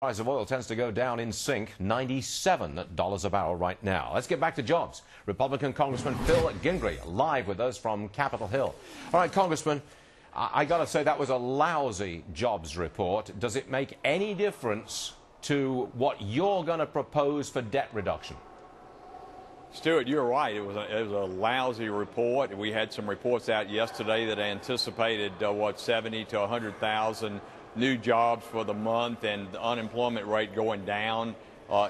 Price of oil tends to go down in sync, $97 a barrel right now. Let's get back to jobs. Republican Congressman Phil Gingrey live with us from Capitol Hill. All right, Congressman, I got to say that was a lousy jobs report. Does it make any difference to what you're going to propose for debt reduction? Stuart, you're right. It was a lousy report. We had some reports out yesterday that anticipated 70 to 100,000 new jobs for the month, and the unemployment rate going down.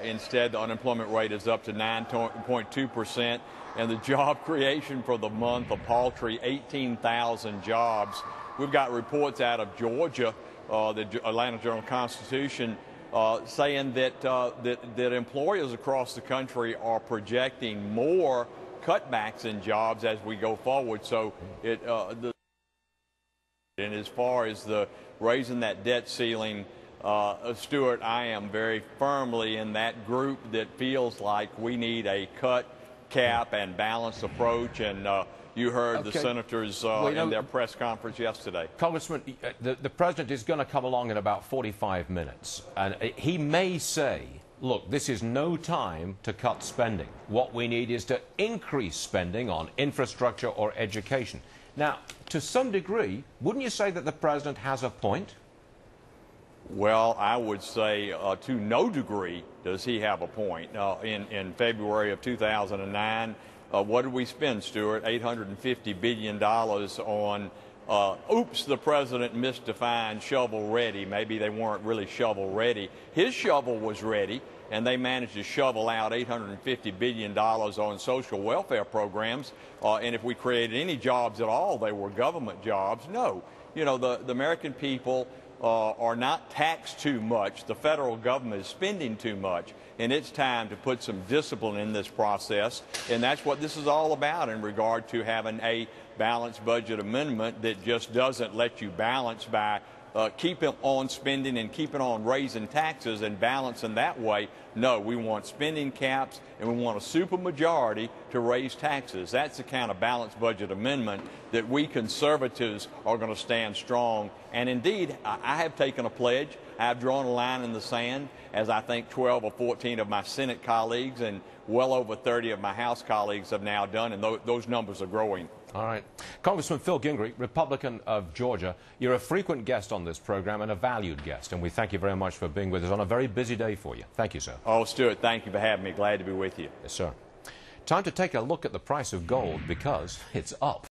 Instead, the unemployment rate is up to 9.2%, and the job creation for the month, a paltry 18,000 jobs. We've got reports out of Georgia, the Atlanta Journal-Constitution, saying that employers across the country are projecting more cutbacks in jobs as we go forward. So and as far as the raising that debt ceiling, Stuart, I am very firmly in that group that feels like we need a cut, cap, and balanced approach. And you heard the senators in their press conference yesterday. Congressman, the president is going to come along in about 45 minutes, and he may say, look, this is no time to cut spending. What we need is to increase spending on infrastructure or education. Now, to some degree, wouldn't you say that the president has a point? Well, I would say to no degree does he have a point. In February of 2009, what did we spend, Stuart? $850 billion on, oops, the president misdefined shovel ready. Maybe they weren't really shovel ready. His shovel was ready, and they managed to shovel out $850 billion on social welfare programs. And if we created any jobs at all, they were government jobs. No. You know, the American people are not taxed too much. The federal government is spending too much, and it's time to put some discipline in this process. And that's what this is all about in regard to having a balanced budget amendment that just doesn't let you balance by keeping on spending and keeping on raising taxes and balancing that way. No, we want spending caps, and we want a supermajority to raise taxes. That's the kind of balanced budget amendment that we conservatives are going to stand strong. And indeed, I have taken a pledge. I have drawn a line in the sand, as I think 12 or 14 of my Senate colleagues and well over 30 of my House colleagues have now done, and those numbers are growing. All right. Congressman Phil Gingrey, Republican of Georgia, you're a frequent guest on this program and a valued guest, and we thank you very much for being with us on a very busy day for you. Thank you, sir. Oh, Stuart, thank you for having me. Glad to be with you. Yes, sir. Time to take a look at the price of gold because it's up.